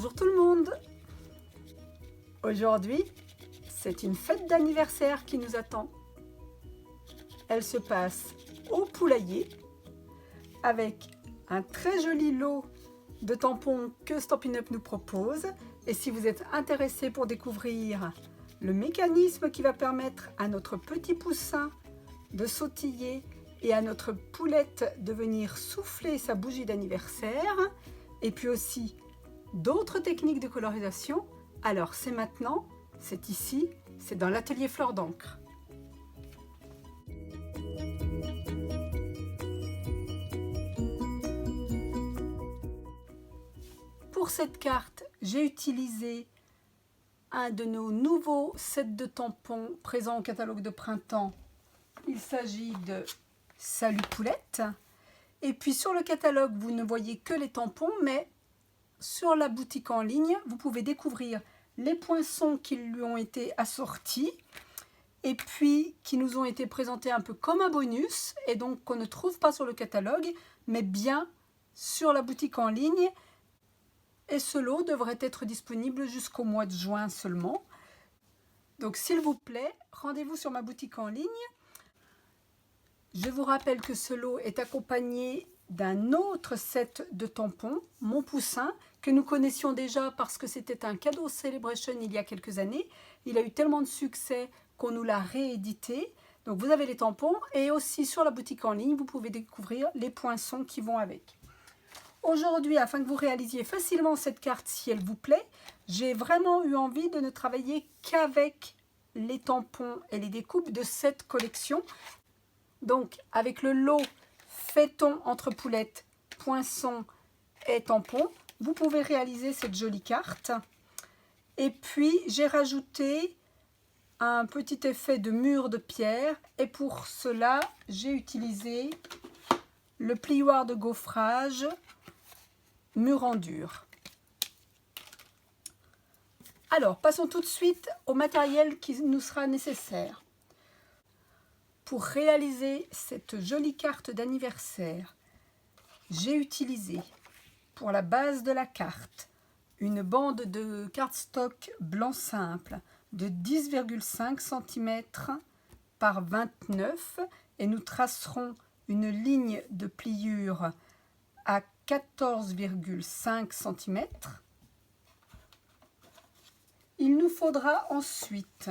Bonjour tout le monde. Aujourd'hui, c'est une fête d'anniversaire qui nous attend. Elle se passe au poulailler avec un très joli lot de tampons que Stampin' Up nous propose. Et si vous êtes intéressé pour découvrir le mécanisme qui va permettre à notre petit poussin de sautiller et à notre poulette de venir souffler sa bougie d'anniversaire, et puis aussi d'autres techniques de colorisation, alors c'est maintenant, c'est ici, c'est dans l'atelier Fleur d'encre. Pour cette carte, j'ai utilisé un de nos nouveaux sets de tampons présents au catalogue de printemps. Il s'agit de Salut Poulette. Et puis sur le catalogue, vous ne voyez que les tampons, mais sur la boutique en ligne, vous pouvez découvrir les poinçons qui lui ont été assortis et puis qui nous ont été présentés un peu comme un bonus et donc qu'on ne trouve pas sur le catalogue, mais bien sur la boutique en ligne. Et ce lot devrait être disponible jusqu'au mois de juin seulement. Donc s'il vous plaît, rendez-vous sur ma boutique en ligne. Je vous rappelle que ce lot est accompagné d'un autre set de tampons, Mon Poussin, que nous connaissions déjà parce que c'était un cadeau Celebration il y a quelques années. Il a eu tellement de succès qu'on nous l'a réédité. Donc vous avez les tampons et aussi sur la boutique en ligne, vous pouvez découvrir les poinçons qui vont avec. Aujourd'hui, afin que vous réalisiez facilement cette carte si elle vous plaît, j'ai vraiment eu envie de ne travailler qu'avec les tampons et les découpes de cette collection. Donc avec le lot Fêtons entre poulettes, poinçons et tampons, vous pouvez réaliser cette jolie carte. Et puis j'ai rajouté un petit effet de mur de pierre et pour cela j'ai utilisé le plioir de gaufrage mur en dur. Alors passons tout de suite au matériel qui nous sera nécessaire. Pour réaliser cette jolie carte d'anniversaire, j'ai utilisé pour la base de la carte une bande de cardstock blanc simple de 10,5 cm par 29 et nous tracerons une ligne de pliure à 14,5 cm. Il nous faudra ensuite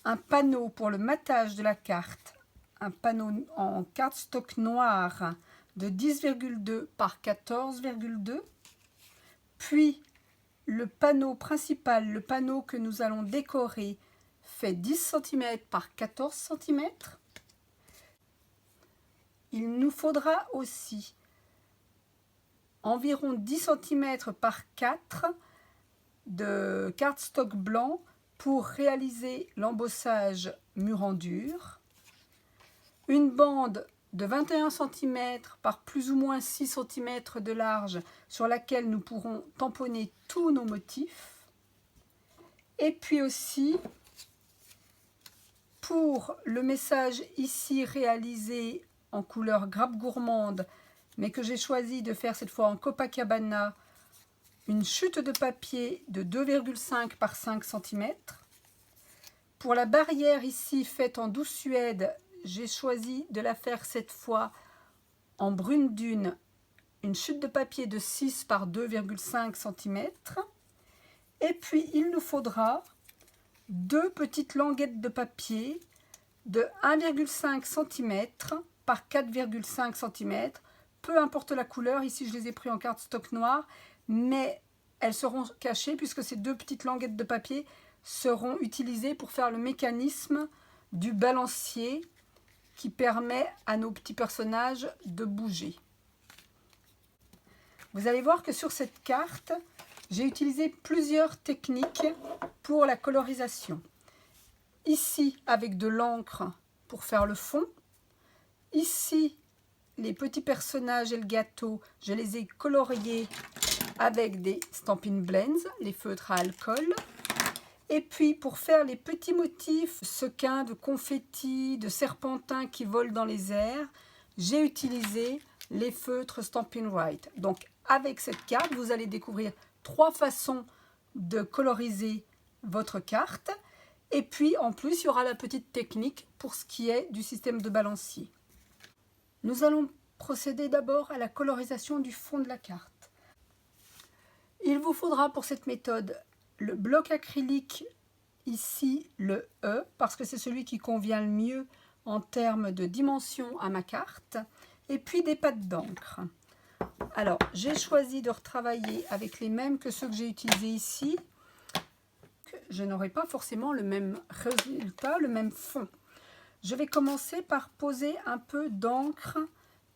un panneau pour le matage de la carte, un panneau en cardstock noir de 10,2 par 14,2, puis le panneau principal, le panneau que nous allons décorer, fait 10 cm par 14 cm. Il nous faudra aussi environ 10 cm par 4 de cardstock blanc pour réaliser l'embossage mur en dur. Une bande de 21 cm par plus ou moins 6 cm de large sur laquelle nous pourrons tamponner tous nos motifs. Et puis aussi, pour le message ici réalisé en couleur grappe gourmande, mais que j'ai choisi de faire cette fois en Copacabana, une chute de papier de 2,5 par 5 cm. Pour la barrière ici faite en douce suède, j'ai choisi de la faire cette fois en brune dune, une chute de papier de 6 par 2,5 cm. Et puis il nous faudra deux petites languettes de papier de 1,5 cm par 4,5 cm. Peu importe la couleur, ici je les ai pris en cardstock noir, mais elles seront cachées puisque ces deux petites languettes de papier seront utilisées pour faire le mécanisme du balancier qui permet à nos petits personnages de bouger. Vous allez voir que sur cette carte, j'ai utilisé plusieurs techniques pour la colorisation. Ici, avec de l'encre pour faire le fond. Ici, les petits personnages et le gâteau, je les ai coloriés avec des Stampin' Blends, les feutres à alcool. Et puis pour faire les petits motifs, sequins, de confettis, de serpentins qui volent dans les airs, j'ai utilisé les feutres Stampin' Write. Donc avec cette carte, vous allez découvrir 3 façons de coloriser votre carte. Et puis en plus, il y aura la petite technique pour ce qui est du système de balancier. Nous allons procéder d'abord à la colorisation du fond de la carte. Il vous faudra pour cette méthode le bloc acrylique, ici le E, parce que c'est celui qui convient le mieux en termes de dimension à ma carte, et puis des pattes d'encre. Alors, j'ai choisi de retravailler avec les mêmes que ceux que j'ai utilisés ici. Je n'aurai pas forcément le même résultat, le même fond. Je vais commencer par poser un peu d'encre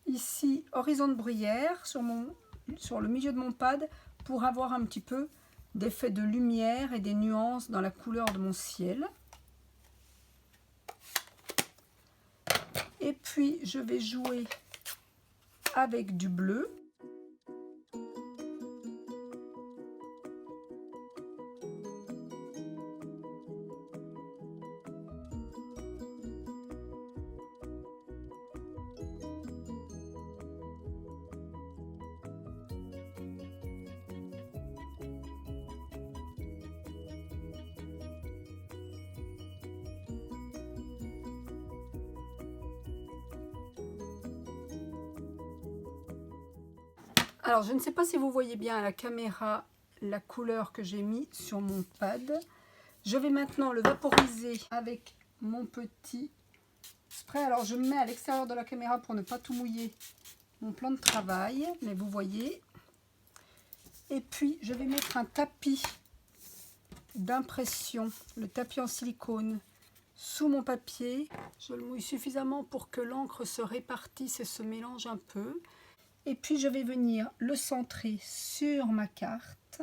ici, horizon de bruyère, sur le milieu de mon pad, pour avoir un petit peu d'effet de lumière et des nuances dans la couleur de mon ciel. Et puis, je vais jouer avec du bleu. Alors, je ne sais pas si vous voyez bien à la caméra la couleur que j'ai mis sur mon pad. Je vais maintenant le vaporiser avec mon petit spray. Alors, je me mets à l'extérieur de la caméra pour ne pas tout mouiller mon plan de travail, mais vous voyez. Et puis, je vais mettre un tapis d'impression, le tapis en silicone, sous mon papier. Je le mouille suffisamment pour que l'encre se répartisse et se mélange un peu. Et puis je vais venir le centrer sur ma carte.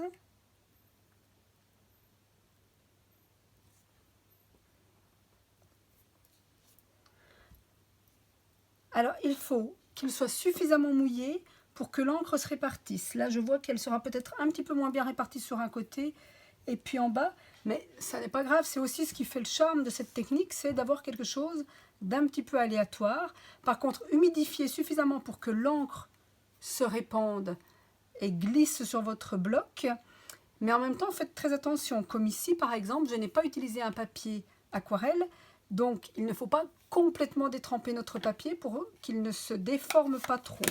Alors il faut qu'il soit suffisamment mouillé pour que l'encre se répartisse. Là je vois qu'elle sera peut-être un petit peu moins bien répartie sur un côté et puis en bas. Mais ça n'est pas grave, c'est aussi ce qui fait le charme de cette technique, c'est d'avoir quelque chose d'un petit peu aléatoire. Par contre, humidifier suffisamment pour que l'encre se répandent et glissent sur votre bloc, mais en même temps faites très attention, comme ici par exemple je n'ai pas utilisé un papier aquarelle, donc il ne faut pas complètement détremper notre papier pour qu'il ne se déforme pas trop.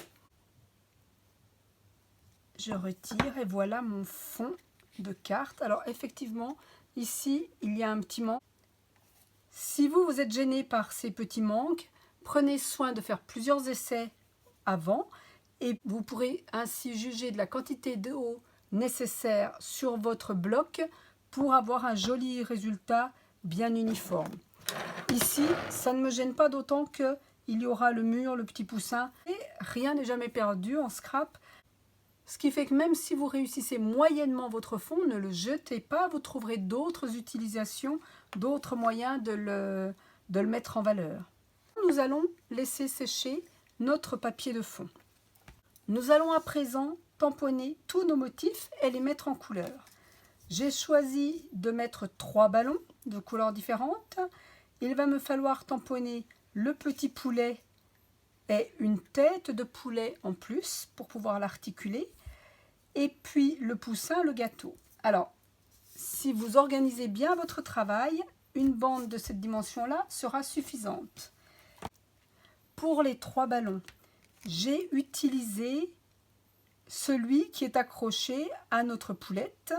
Je retire et voilà mon fond de carte. Alors effectivement ici il y a un petit manque. Si vous êtes gêné par ces petits manques, prenez soin de faire plusieurs essais avant. Et vous pourrez ainsi juger de la quantité d'eau nécessaire sur votre bloc pour avoir un joli résultat bien uniforme. Ici, ça ne me gêne pas d'autant qu'il y aura le mur, le petit poussin. Et rien n'est jamais perdu en scrap. Ce qui fait que même si vous réussissez moyennement votre fond, ne le jetez pas. Vous trouverez d'autres utilisations, d'autres moyens de le mettre en valeur. Nous allons laisser sécher notre papier de fond. Nous allons à présent tamponner tous nos motifs et les mettre en couleur. J'ai choisi de mettre 3 ballons de couleurs différentes. Il va me falloir tamponner le petit poulet et une tête de poulet en plus pour pouvoir l'articuler. Et puis le poussin, le gâteau. Alors, si vous organisez bien votre travail, une bande de cette dimension-là sera suffisante. Pour les 3 ballons, j'ai utilisé celui qui est accroché à notre poulette.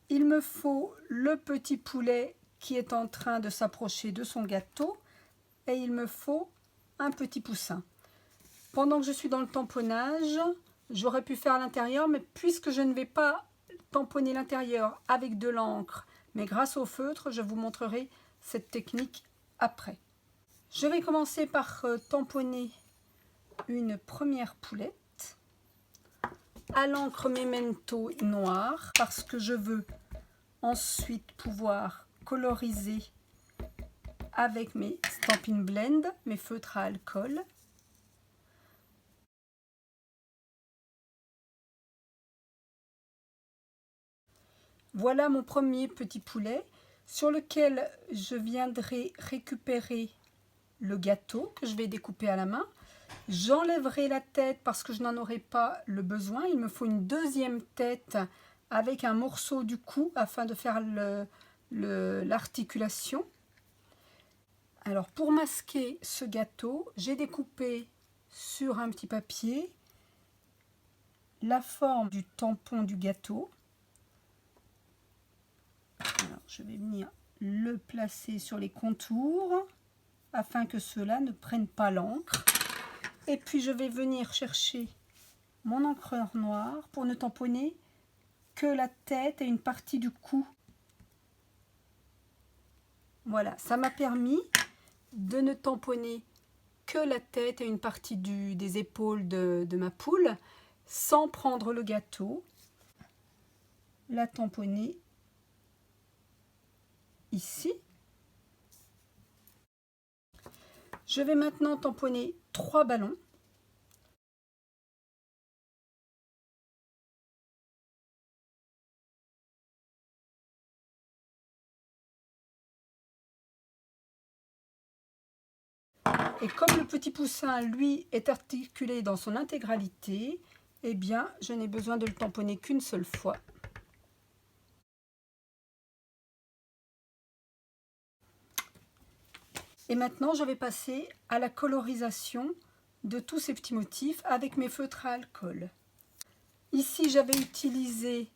Il me faut le petit poulet qui est en train de s'approcher de son gâteau et il me faut un petit poussin. Pendant que je suis dans le tamponnage, j'aurais pu faire l'intérieur, mais puisque je ne vais pas tamponner l'intérieur avec de l'encre, mais grâce au feutre, je vous montrerai cette technique après. Je vais commencer par tamponner une première poulette à l'encre Memento noire parce que je veux ensuite pouvoir coloriser avec mes Stampin' Blend, mes feutres à alcool. Voilà mon premier petit poulet sur lequel je viendrai récupérer le gâteau que je vais découper à la main. J'enlèverai la tête parce que je n'en aurai pas le besoin. Il me faut une deuxième tête avec un morceau du cou afin de faire l'articulation. Alors pour masquer ce gâteau, j'ai découpé sur un petit papier la forme du tampon du gâteau. Alors je vais venir le placer sur les contours afin que cela ne prenne pas l'encre. Et puis je vais venir chercher mon encreur noir pour ne tamponner que la tête et une partie du cou. Voilà, ça m'a permis de ne tamponner que la tête et une partie des épaules de ma poule sans prendre le gâteau. La tamponner ici. Je vais maintenant tamponner 3 ballons. Et comme le petit poussin, lui, est articulé dans son intégralité, eh bien, je n'ai besoin de le tamponner qu'une seule fois. Et maintenant, je vais passer à la colorisation de tous ces petits motifs avec mes feutres à alcool. Ici, j'avais utilisé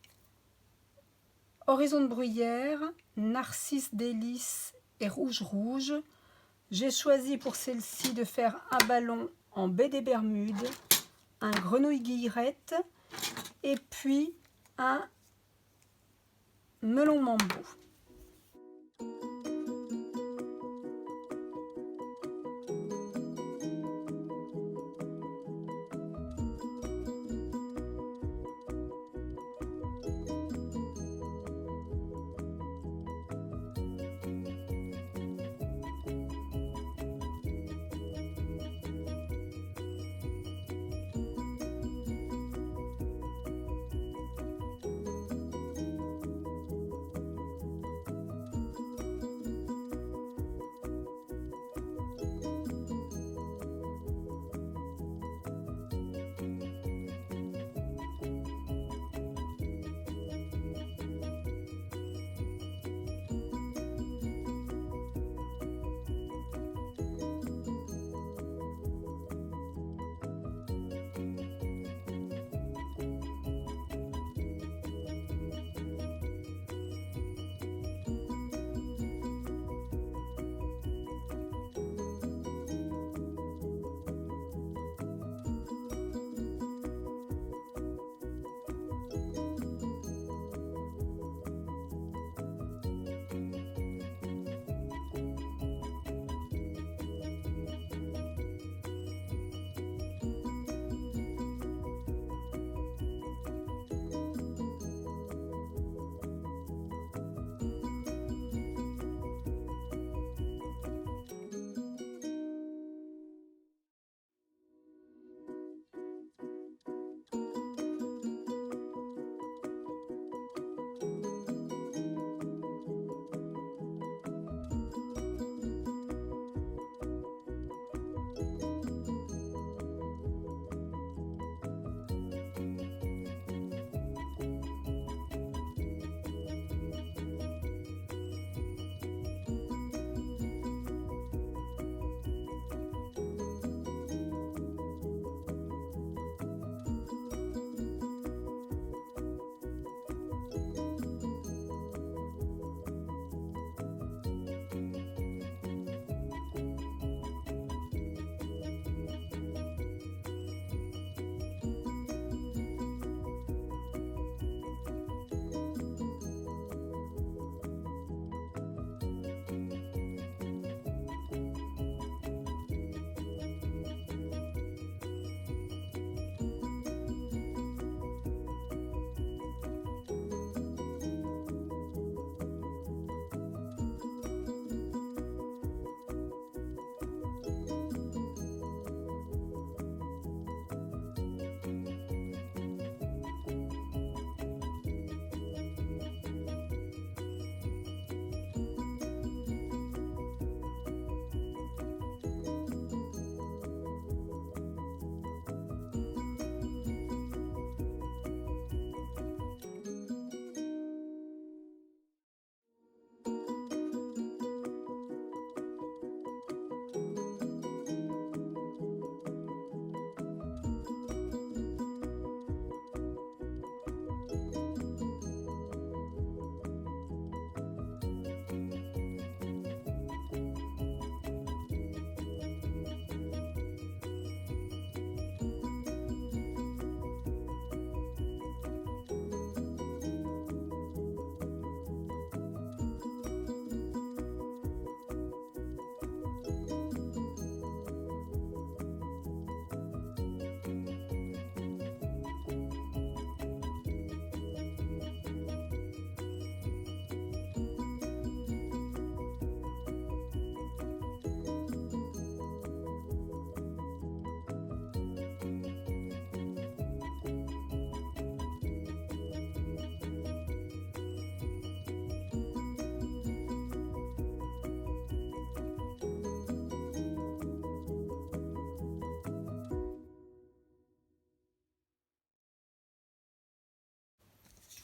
Horizon de Bruyère, Narcisse Délice et Rouge Rouge. J'ai choisi pour celle-ci de faire un ballon en baie des Bermudes, un grenouille guillerette et puis un melon mambo.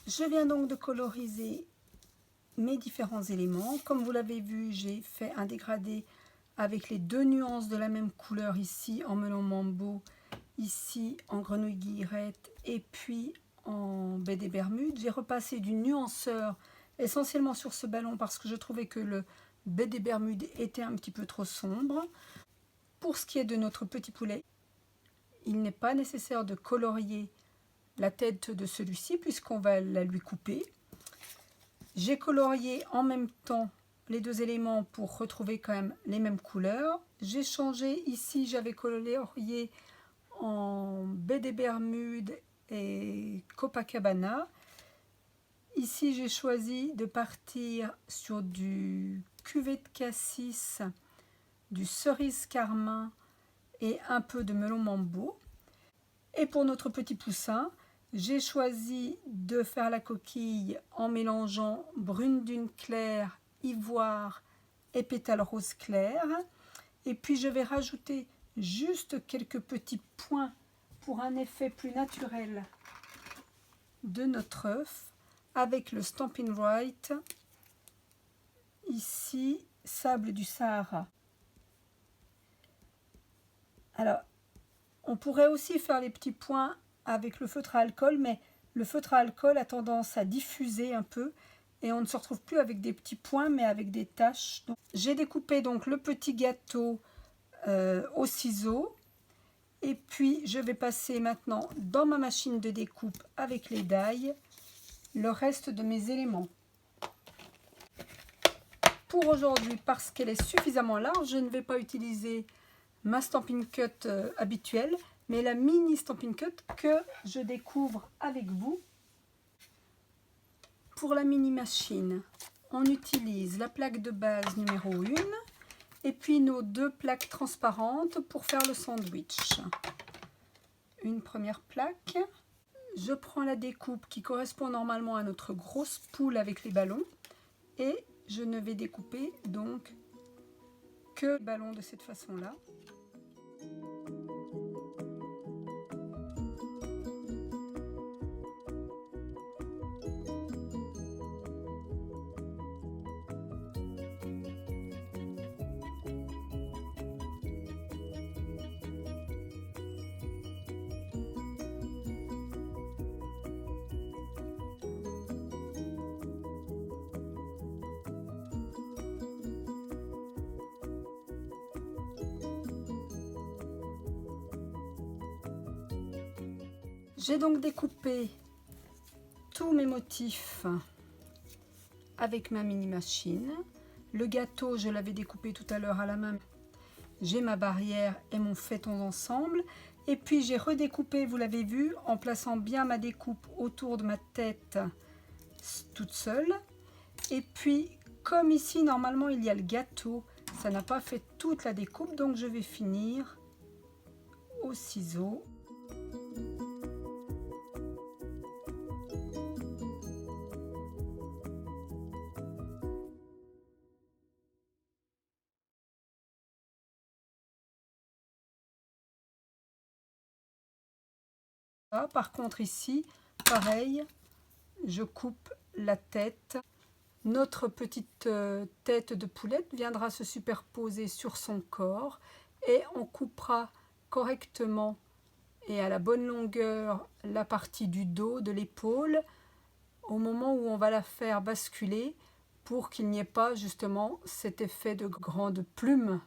Je viens donc de coloriser mes différents éléments. Comme vous l'avez vu, j'ai fait un dégradé avec les deux nuances de la même couleur, ici en melon mambo, ici en grenouille guillerette et puis en baie des Bermudes. J'ai repassé du nuanceur essentiellement sur ce ballon parce que je trouvais que le baie des Bermudes était un petit peu trop sombre. Pour ce qui est de notre petit poulet, il n'est pas nécessaire de colorier la tête de celui-ci puisqu'on va la lui couper. J'ai colorié en même temps les deux éléments pour retrouver quand même les mêmes couleurs. J'ai changé ici, j'avais colorié en baie des Bermudes et Copacabana. Ici, j'ai choisi de partir sur du cuvée de cassis, du cerise carmin et un peu de melon mambo. Et pour notre petit poussin, j'ai choisi de faire la coquille en mélangeant brune dune claire, ivoire et pétales rose clair. Et puis je vais rajouter juste quelques petits points pour un effet plus naturel de notre œuf avec le Stampin' Right, ici sable du Sahara. Alors, on pourrait aussi faire les petits points avec le feutre à alcool, mais le feutre à alcool a tendance à diffuser un peu et on ne se retrouve plus avec des petits points mais avec des taches. J'ai découpé donc le petit gâteau au ciseau et puis je vais passer maintenant dans ma machine de découpe avec les die le reste de mes éléments. Pour aujourd'hui, parce qu'elle est suffisamment large, je ne vais pas utiliser ma Stampin' Cut habituelle, mais la mini Stampin' Cut que je découvre avec vous. Pour la mini machine, on utilise la plaque de base numéro 1 et puis nos deux plaques transparentes pour faire le sandwich. Une première plaque, je prends la découpe qui correspond normalement à notre grosse poule avec les ballons et je ne vais découper donc que le ballon de cette façon-là. J'ai donc découpé tous mes motifs avec ma mini machine. Le gâteau, je l'avais découpé tout à l'heure à la main. J'ai ma barrière et mon faiton ensemble. Et puis j'ai redécoupé, vous l'avez vu, en plaçant bien ma découpe autour de ma tête toute seule. Et puis, comme ici, normalement, il y a le gâteau, ça n'a pas fait toute la découpe, donc je vais finir au ciseau. Par contre ici, pareil, je coupe la tête. Notre petite tête de poulette viendra se superposer sur son corps et on coupera correctement et à la bonne longueur la partie du dos, de l'épaule, au moment où on va la faire basculer pour qu'il n'y ait pas justement cet effet de grandes plumes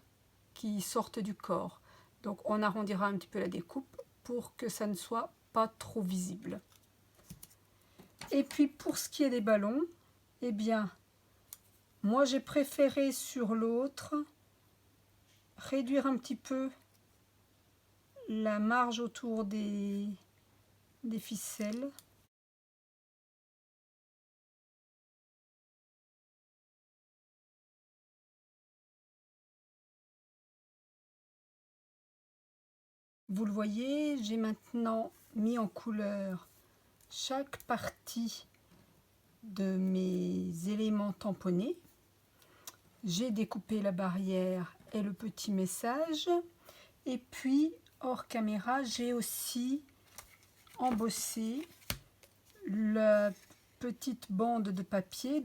qui sortent du corps. Donc on arrondira un petit peu la découpe pour que ça ne soit pas trop visible. Et puis pour ce qui est des ballons, eh bien, moi j'ai préféré sur l'autre réduire un petit peu la marge autour des ficelles. Vous le voyez, j'ai maintenant mis en couleur chaque partie de mes éléments tamponnés. J'ai découpé la barrière et le petit message. Et puis, hors caméra, j'ai aussi embossé petite bande de papier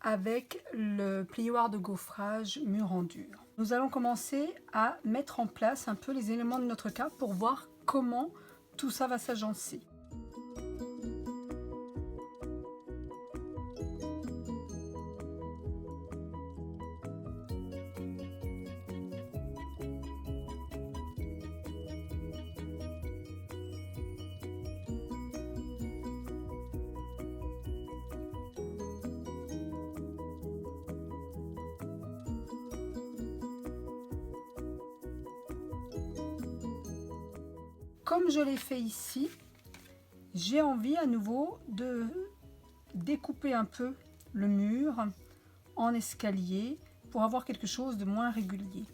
avec le plioir de gaufrage mur en dur. Nous allons commencer à mettre en place un peu les éléments de notre carte pour voir comment tout ça va s'agencer. Comme je l'ai fait ici, j'ai envie à nouveau de découper un peu le mur en escalier pour avoir quelque chose de moins régulier.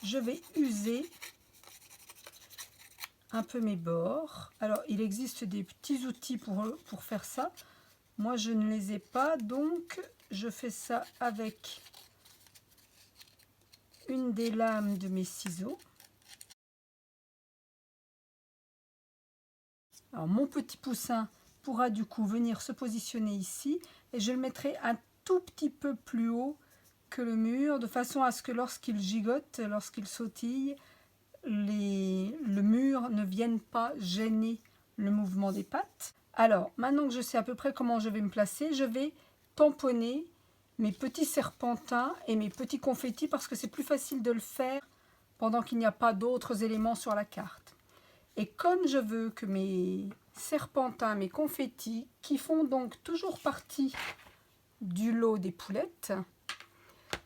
Je vais user un peu mes bords. Alors, il existe des petits outils pour faire ça. Moi, je ne les ai pas, donc je fais ça avec une des lames de mes ciseaux. Alors, mon petit poussin pourra du coup venir se positionner ici et je le mettrai un tout petit peu plus haut que le mur, de façon à ce que lorsqu'il gigote, lorsqu'il sautille, le mur ne vienne pas gêner le mouvement des pattes. Alors, maintenant que je sais à peu près comment je vais me placer, je vais tamponner mes petits serpentins et mes petits confettis parce que c'est plus facile de le faire pendant qu'il n'y a pas d'autres éléments sur la carte. Et comme je veux que mes serpentins, mes confettis, qui font donc toujours partie du lot des poulettes,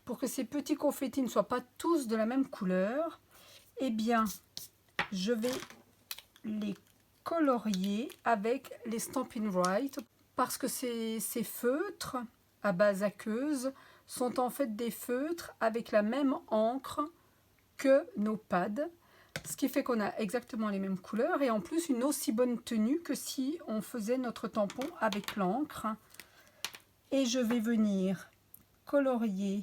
pour que ces petits confettis ne soient pas tous de la même couleur, eh bien, je vais les colorier avec les Stampin' Write parce que ces feutres à base aqueuse sont en fait des feutres avec la même encre que nos pads, ce qui fait qu'on a exactement les mêmes couleurs et en plus une aussi bonne tenue que si on faisait notre tampon avec l'encre. Et je vais venir colorier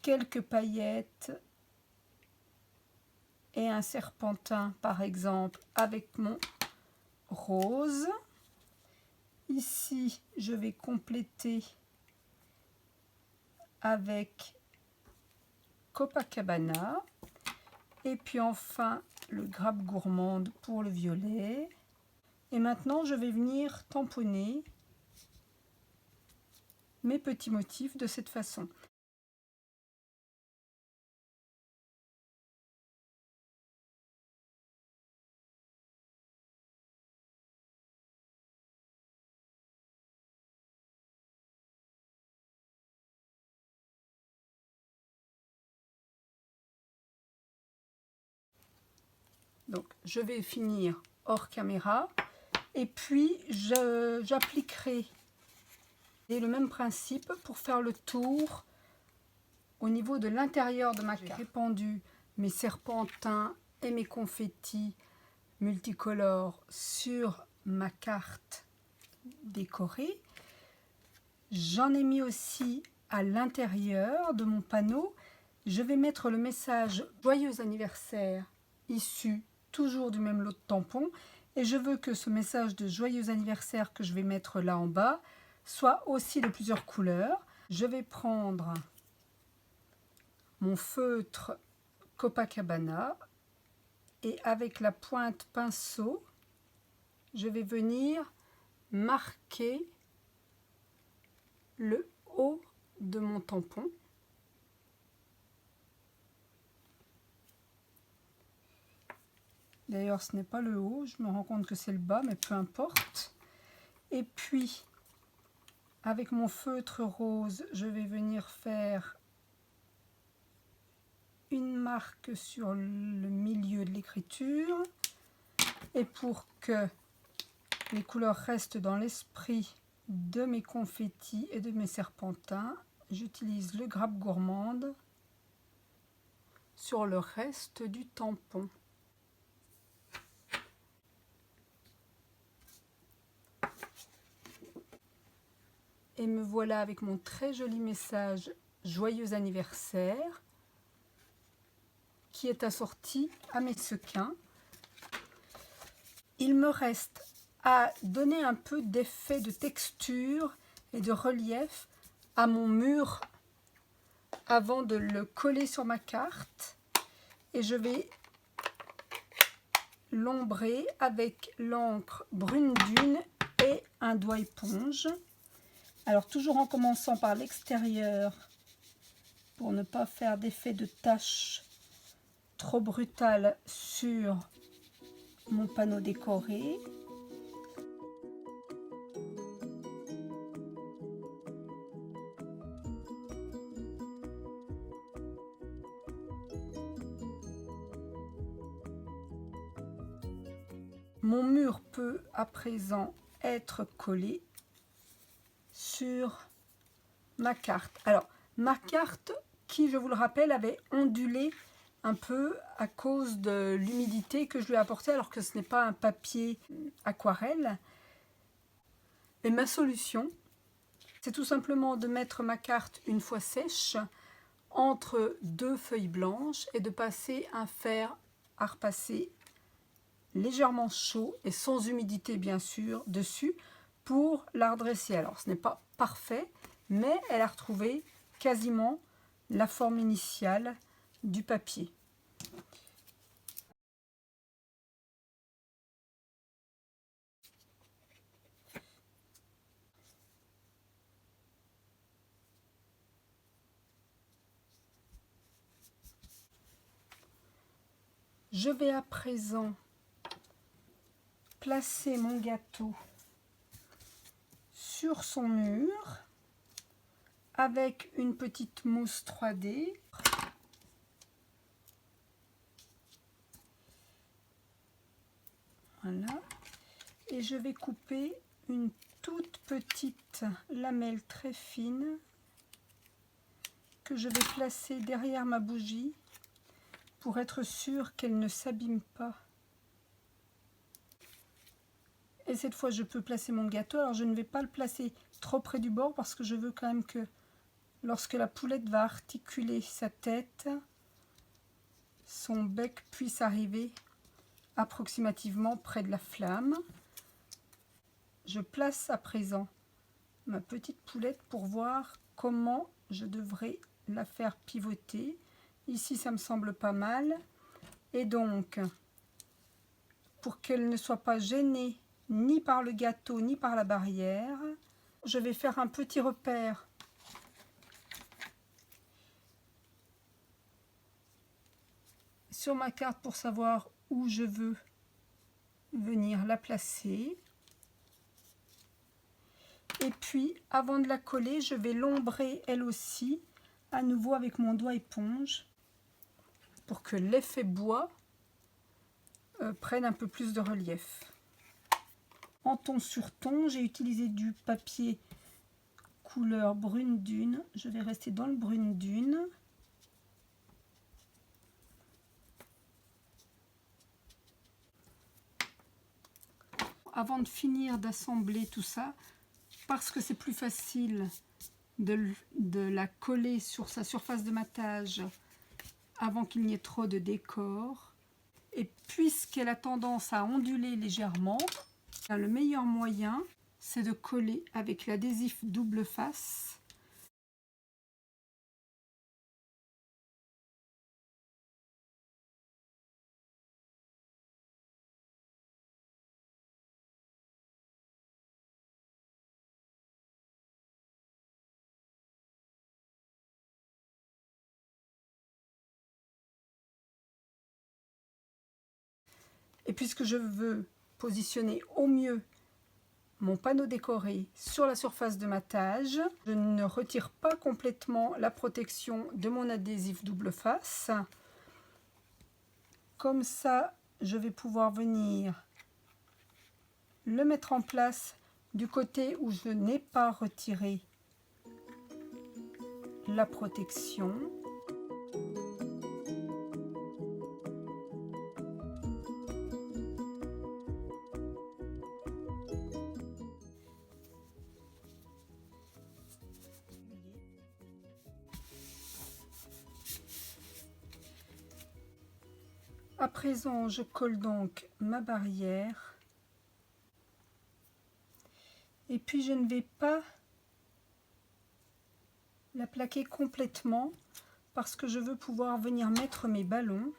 quelques paillettes et un serpentin par exemple avec mon rose. Ici je vais compléter avec Copacabana et puis enfin le grappe gourmande pour le violet. Et maintenant je vais venir tamponner mes petits motifs de cette façon. Donc je vais finir hors caméra et puis j'appliquerai le même principe pour faire le tour au niveau de l'intérieur de ma carte. J'ai répandu mes serpentins et mes confettis multicolores sur ma carte décorée. J'en ai mis aussi à l'intérieur de mon panneau. Je vais mettre le message joyeux anniversaire issu toujours du même lot de tampons et je veux que ce message de joyeux anniversaire que je vais mettre là en bas soit aussi de plusieurs couleurs. Je vais prendre mon feutre Copacabana et avec la pointe pinceau, je vais venir marquer le haut de mon tampon. D'ailleurs, ce n'est pas le haut, je me rends compte que c'est le bas, mais peu importe. Et puis, avec mon feutre rose, je vais venir faire une marque sur le milieu de l'écriture. Et pour que les couleurs restent dans l'esprit de mes confettis et de mes serpentins, j'utilise le grappe gourmande sur le reste du tampon. Et me voilà avec mon très joli message « Joyeux anniversaire » qui est assorti à mes sequins. Il me reste à donner un peu d'effet de texture et de relief à mon mur avant de le coller sur ma carte. Et je vais l'ombrer avec l'encre brune dune et un doigt éponge. Alors toujours en commençant par l'extérieur pour ne pas faire d'effet de tache trop brutal sur mon panneau décoré. Mon mur peut à présent être collé sur ma carte. Alors, ma carte, qui, je vous le rappelle, avait ondulé un peu à cause de l'humidité que je lui ai apportée, alors que ce n'est pas un papier aquarelle. Et ma solution, c'est tout simplement de mettre ma carte une fois sèche entre deux feuilles blanches et de passer un fer à repasser légèrement chaud et sans humidité bien sûr dessus pour la redresser. Alors ce n'est pas parfait, mais elle a retrouvé quasiment la forme initiale du papier. Je vais à présent placer mon gâteau sur son mur avec une petite mousse 3D. Voilà. Et je vais couper une toute petite lamelle très fine que je vais placer derrière ma bougie pour être sûre qu'elle ne s'abîme pas. Et cette fois, je peux placer mon gâteau. Alors, je ne vais pas le placer trop près du bord parce que je veux quand même que lorsque la poulette va articuler sa tête, son bec puisse arriver approximativement près de la flamme. Je place à présent ma petite poulette pour voir comment je devrais la faire pivoter. Ici, ça me semble pas mal. Et donc, pour qu'elle ne soit pas gênée ni par le gâteau ni par la barrière, je vais faire un petit repère sur ma carte pour savoir où je veux venir la placer. Et puis, avant de la coller, je vais l'ombrer elle aussi, à nouveau avec mon doigt éponge, pour que l'effet bois prenne un peu plus de relief. En ton sur ton, j'ai utilisé du papier couleur brune dune. Je vais rester dans le brune dune. Avant de finir d'assembler tout ça, parce que c'est plus facile de la coller sur sa surface de matage avant qu'il n'y ait trop de décor, et puisqu'elle a tendance à onduler légèrement, le meilleur moyen, c'est de coller avec l'adhésif double face. Et puisque je veux positionner au mieux mon panneau décoré sur la surface de matage, je ne retire pas complètement la protection de mon adhésif double face. Comme ça, je vais pouvoir venir le mettre en place du côté où je n'ai pas retiré la protection. À présent, je colle donc ma barrière. Et puis, je ne vais pas la plaquer complètement parce que je veux pouvoir venir mettre mes ballons.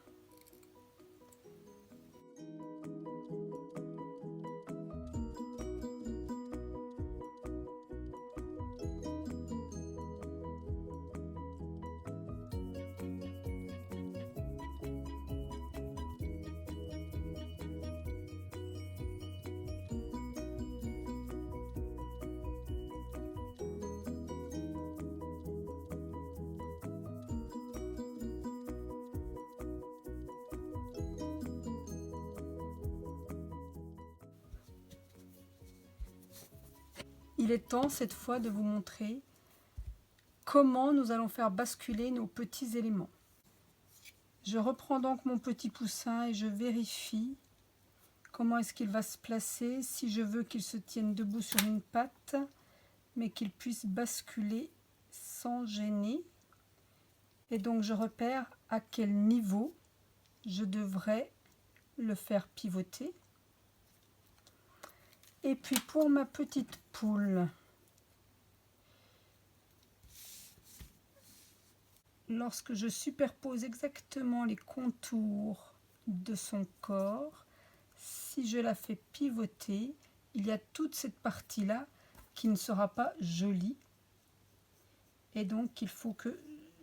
Il est temps cette fois de vous montrer comment nous allons faire basculer nos petits éléments. Je reprends donc mon petit poussin et je vérifie comment est-ce qu'il va se placer, si je veux qu'il se tienne debout sur une patte, mais qu'il puisse basculer sans gêner. Et donc je repère à quel niveau je devrais le faire pivoter. Et puis pour ma petite poule, lorsque je superpose exactement les contours de son corps, si je la fais pivoter, il y a toute cette partie-là qui ne sera pas jolie. Et donc il faut que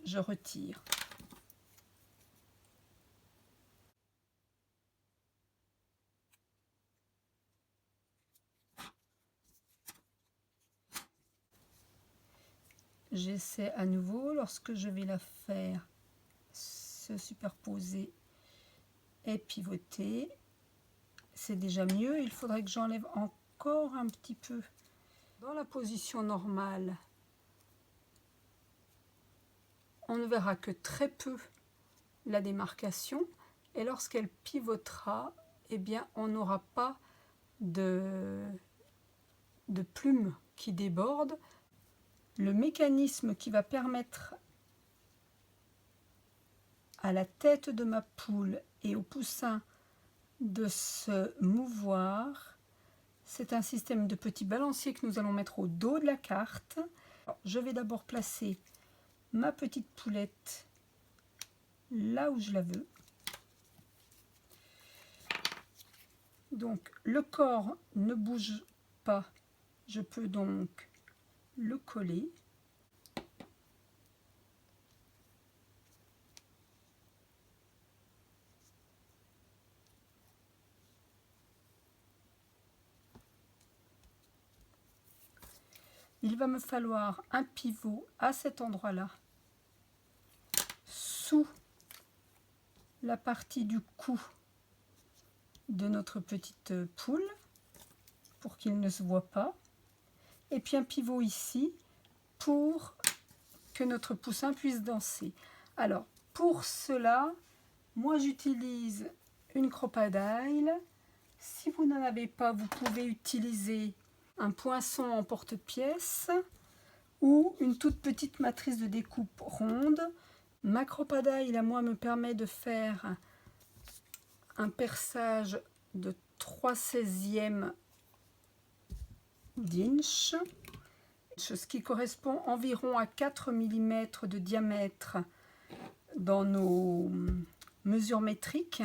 je retire. J'essaie à nouveau lorsque je vais la faire se superposer et pivoter. C'est déjà mieux, il faudrait que j'enlève encore un petit peu. Dans la position normale, on ne verra que très peu la démarcation et lorsqu'elle pivotera, eh bien, on n'aura pas de plumes qui débordent. Le mécanisme qui va permettre à la tête de ma poule et au poussin de se mouvoir, c'est un système de petits balanciers que nous allons mettre au dos de la carte. Alors, je vais d'abord placer ma petite poulette là où je la veux. Donc le corps ne bouge pas, je peux donc le coller. Il va me falloir un pivot à cet endroit-là, sous la partie du cou de notre petite poule, pour qu'il ne se voit pas. Et puis un pivot ici, pour que notre poussin puisse danser. Alors, pour cela, moi j'utilise une crocodile. Si vous n'en avez pas, vous pouvez utiliser un poinçon en porte-pièce ou une toute petite matrice de découpe ronde. Ma crocodile à moi me permet de faire un perçage de 3/16 d'inch, ce qui correspond environ à 4 mm de diamètre dans nos mesures métriques.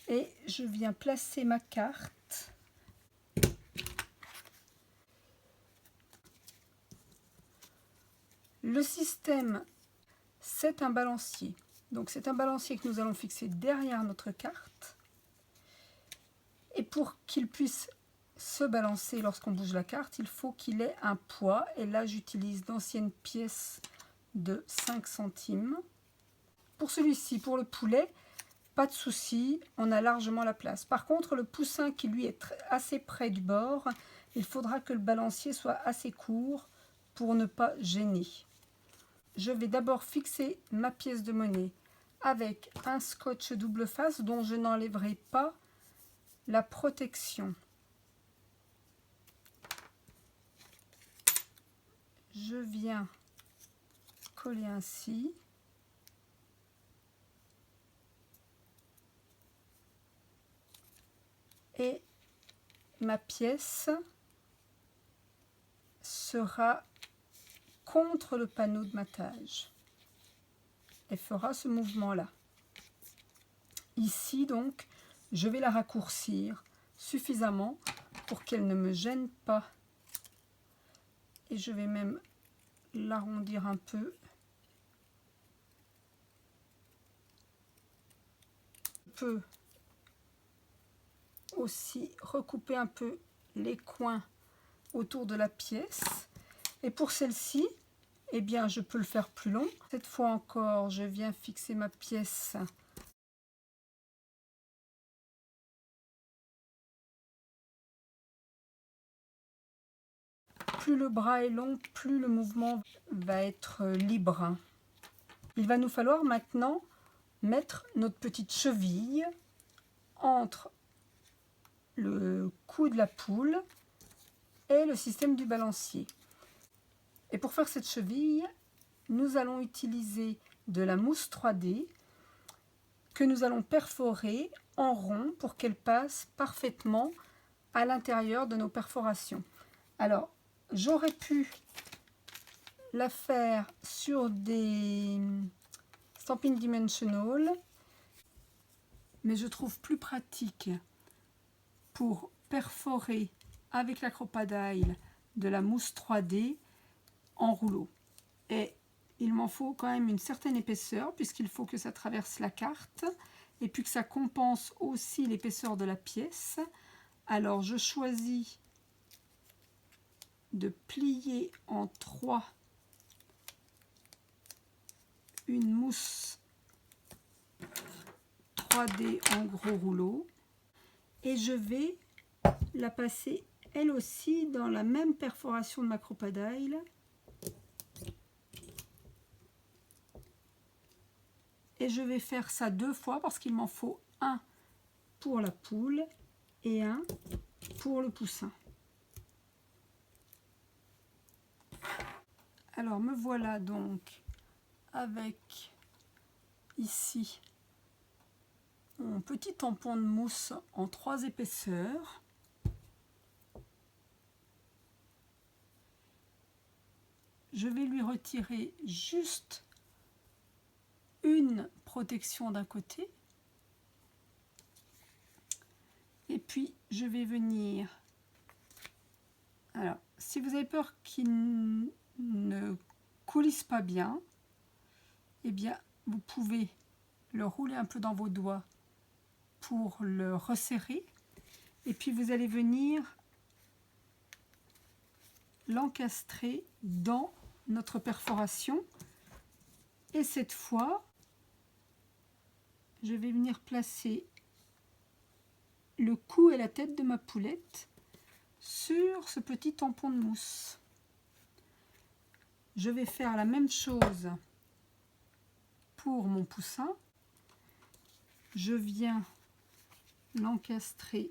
Et je viens placer ma carte le système, c'est un balancier. Donc c'est un balancier que nous allons fixer derrière notre carte. Et pour qu'il puisse se balancer lorsqu'on bouge la carte, il faut qu'il ait un poids. Et là, j'utilise d'anciennes pièces de 5 centimes. Pour celui-ci, pour le poulet, pas de souci, on a largement la place. Par contre, le poussin qui lui est assez près du bord, il faudra que le balancier soit assez court pour ne pas gêner. Je vais d'abord fixer ma pièce de monnaie avec un scotch double face dont je n'enlèverai pas la protection. Je viens coller ainsi. et ma pièce sera contre le panneau de matage. Elle fera ce mouvement-là. Ici, donc, je vais la raccourcir suffisamment pour qu'elle ne me gêne pas. Et je vais même l'arrondir un peu. Je peux aussi recouper un peu les coins autour de la pièce. Et pour celle-ci, eh bien, je peux le faire plus long. Cette fois encore, je viens fixer ma pièce. Plus le bras est long, plus le mouvement va être libre. Il va nous falloir maintenant mettre notre petite cheville entre le cou de la poule et le système du balancier. Et pour faire cette cheville, nous allons utiliser de la mousse 3D que nous allons perforer en rond pour qu'elle passe parfaitement à l'intérieur de nos perforations. Alors, j'aurais pu la faire sur des Stampin' Dimensional, mais je trouve plus pratique pour perforer avec la Crop-A-Dile de la mousse 3D en rouleau. Et il m'en faut quand même une certaine épaisseur puisqu'il faut que ça traverse la carte et puis que ça compense aussi l'épaisseur de la pièce. Alors je choisis de plier en 3 une mousse 3D en gros rouleau et je vais la passer elle aussi dans la même perforation de ma Crop-A-Dile. Et je vais faire ça 2 fois parce qu'il m'en faut un pour la poule et un pour le poussin. Alors me voilà donc avec ici mon petit tampon de mousse en 3 épaisseurs. Je vais lui retirer juste une protection d'un côté. Et puis je vais venir... Alors, si vous avez peur qu'il ne coulisse pas bien, eh bien, vous pouvez le rouler un peu dans vos doigts pour le resserrer. Et puis vous allez venir l'encastrer dans notre perforation. Et cette fois, je vais venir placer le cou et la tête de ma poulette sur ce petit tampon de mousse. Je vais faire la même chose pour mon poussin. Je viens l'encastrer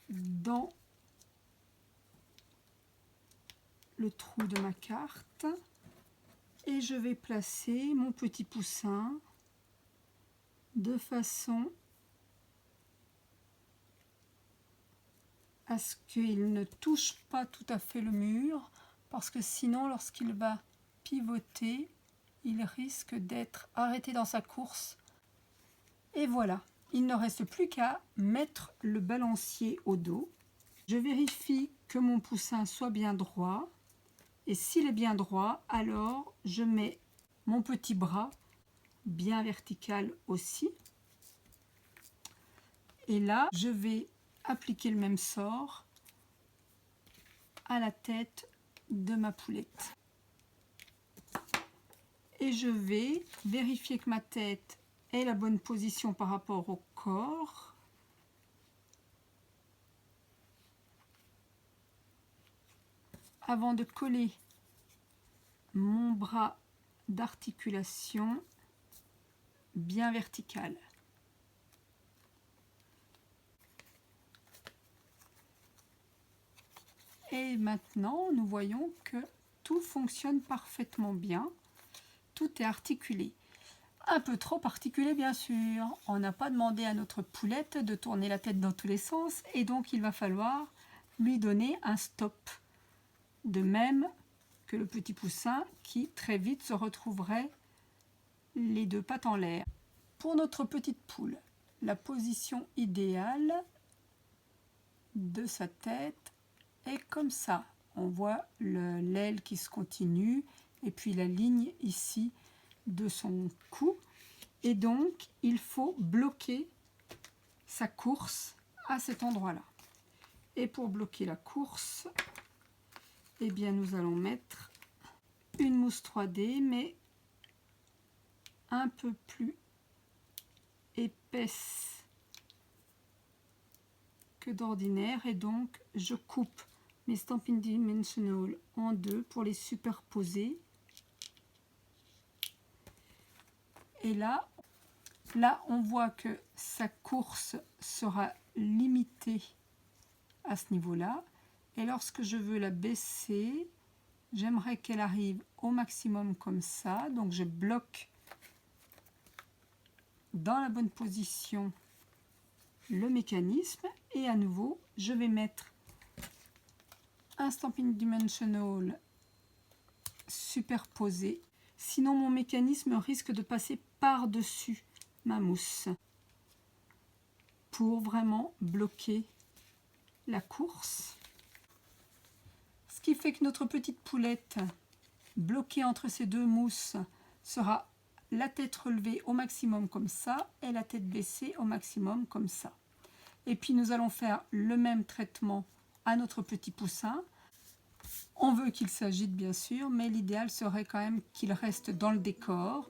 dans le trou de ma carte et je vais placer mon petit poussin de façon à ce qu'il ne touche pas tout à fait le mur, parce que sinon lorsqu'il va pivoter, il risque d'être arrêté dans sa course. Et voilà, il ne reste plus qu'à mettre le balancier au dos. Je vérifie que mon poussin soit bien droit. Et s'il est bien droit, alors je mets mon petit bras bien vertical aussi. Et là, je vais appliquer le même sort à la tête de ma poulette. Et je vais vérifier que ma tête ait la bonne position par rapport au corps. Avant de coller mon bras d'articulation bien vertical. Et maintenant, nous voyons que tout fonctionne parfaitement bien. Tout est articulé. un peu trop articulé bien sûr. On n'a pas demandé à notre poulette de tourner la tête dans tous les sens et donc il va falloir lui donner un stop. De même que le petit poussin qui très vite se retrouverait les deux pattes en l'air. Pour notre petite poule, la position idéale de sa tête est comme ça. On voit l'aile qui se continue et puis la ligne ici de son cou. Et donc, il faut bloquer sa course à cet endroit-là. Et pour bloquer la course, eh bien, nous allons mettre une mousse 3D, mais un peu plus épaisse que d'ordinaire. Et donc, je coupe mes Stampin' Dimensional en deux pour les superposer. Et là, on voit que sa course sera limitée à ce niveau-là. Et lorsque je veux la baisser, j'aimerais qu'elle arrive au maximum comme ça. Donc je bloque dans la bonne position le mécanisme. Et à nouveau, je vais mettre un Stampin' Dimensional superposé. Sinon, mon mécanisme risque de passer par-dessus ma mousse pour vraiment bloquer la course. Ce qui fait que notre petite poulette bloquée entre ces deux mousses sera la tête relevée au maximum comme ça et la tête baissée au maximum comme ça. Et puis nous allons faire le même traitement à notre petit poussin. On veut qu'il s'agite bien sûr, mais l'idéal serait quand même qu'il reste dans le décor.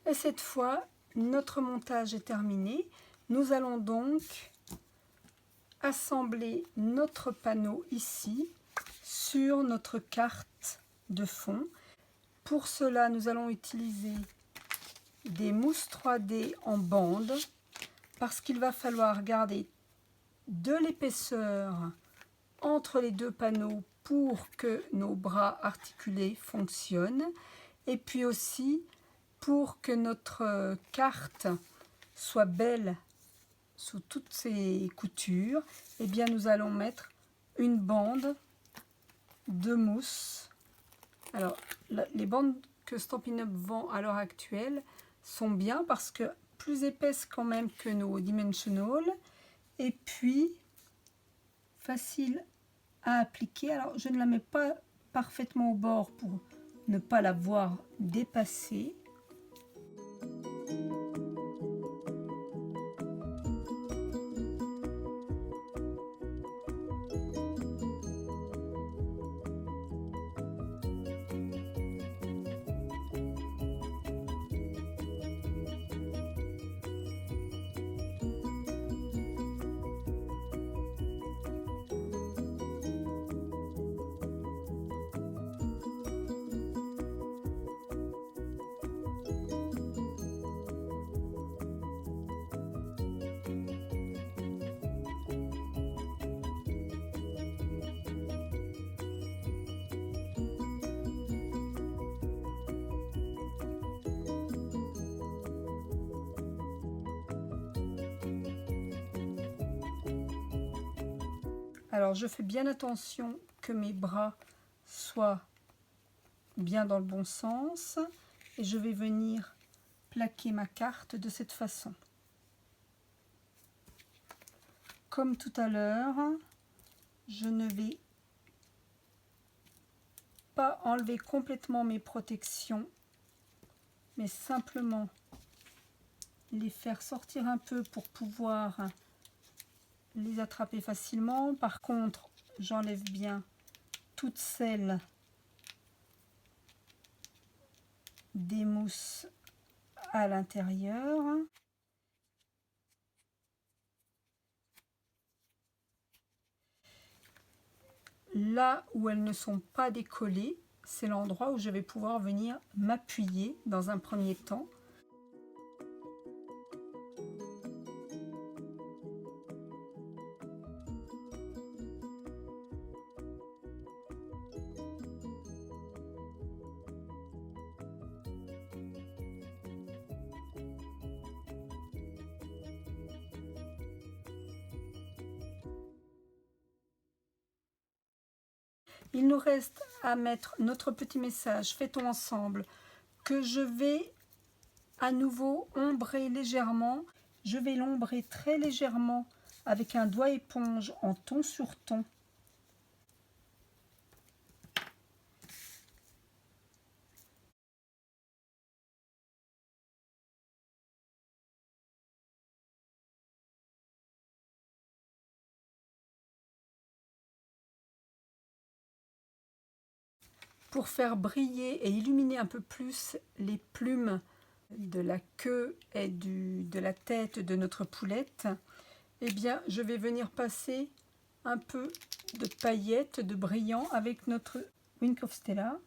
Et cette fois, notre montage est terminé. Nous allons donc assembler notre panneau ici sur notre carte de fond. Pour cela, nous allons utiliser des mousses 3D en bande parce qu'il va falloir garder de l'épaisseur entre les deux panneaux pour que nos bras articulés fonctionnent et puis aussi pour que notre carte soit belle sous toutes ses coutures. Eh bien, nous allons mettre une bande de mousse. Alors, les bandes que Stampin' Up vend à l'heure actuelle sont bien parce que plus épaisses quand même que nos Dimensional et puis facile à appliquer. Alors, je ne la mets pas parfaitement au bord pour ne pas la voir dépasser. Alors, je fais bien attention que mes bras soient bien dans le bon sens et je vais venir plaquer ma carte de cette façon. Comme tout à l'heure, je ne vais pas enlever complètement mes protections, mais simplement les faire sortir un peu pour pouvoir les attraper facilement. Par contre, j'enlève bien toutes celles des mousses à l'intérieur. là où elles ne sont pas décollées, c'est l'endroit où je vais pouvoir venir m'appuyer dans un premier temps. Il nous reste à mettre notre petit message « Fait-on ensemble » que je vais à nouveau ombrer légèrement. Je vais l'ombrer très légèrement avec un doigt éponge en ton sur ton. Pour faire briller et illuminer un peu plus les plumes de la queue et de la tête de notre poulette, eh bien, je vais venir passer un peu de paillettes, de brillant avec notre Wink of Stella.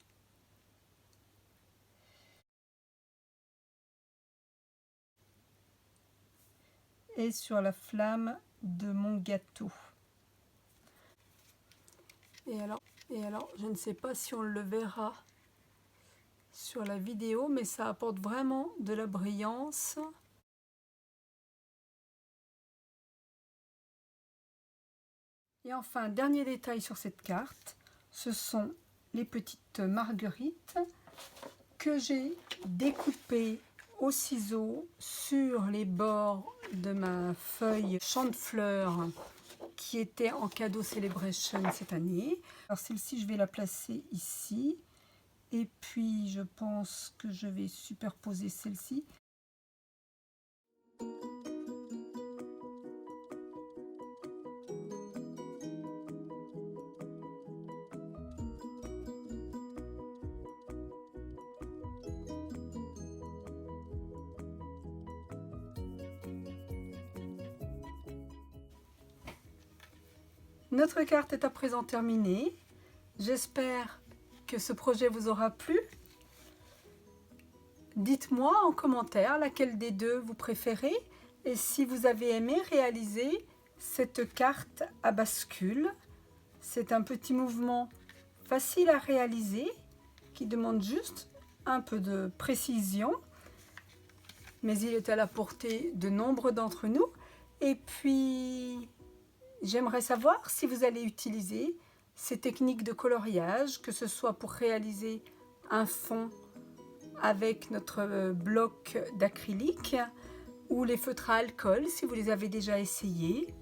Et sur la flamme de mon gâteau. Et alors, je ne sais pas si on le verra sur la vidéo, mais ça apporte vraiment de la brillance. Et enfin, dernier détail sur cette carte, ce sont les petites marguerites que j'ai découpées au ciseau sur les bords de ma feuille champ de fleurs qui était en cadeau Celebration cette année. Alors celle-ci, je vais la placer ici. Et puis, je pense que je vais superposer celle-ci. Notre carte est à présent terminée. J'espère que ce projet vous aura plu. Dites-moi en commentaire laquelle des deux vous préférez et si vous avez aimé réaliser cette carte à bascule. C'est un petit mouvement facile à réaliser qui demande juste un peu de précision, mais il est à la portée de nombre d'entre nous. Et puis, j'aimerais savoir si vous allez utiliser ces techniques de coloriage, que ce soit pour réaliser un fond avec notre bloc d'acrylique ou les feutres à alcool si vous les avez déjà essayés.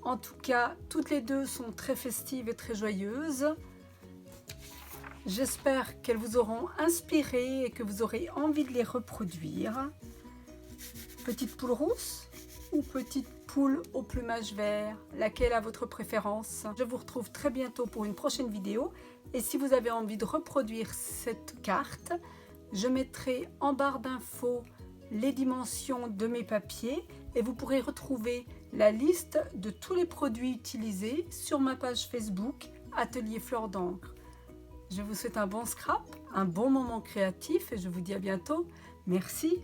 En tout cas, toutes les deux sont très festives et très joyeuses. J'espère qu'elles vous auront inspiré et que vous aurez envie de les reproduire. Petite poule rousse ou petite poule au plumage vert, laquelle a votre préférence? Je vous retrouve très bientôt pour une prochaine vidéo. Et si vous avez envie de reproduire cette carte, je mettrai en barre d'infos les dimensions de mes papiers et vous pourrez retrouver la liste de tous les produits utilisés sur ma page Facebook Atelier Fleurs d'encre. Je vous souhaite un bon scrap, un bon moment créatif et je vous dis à bientôt. Merci.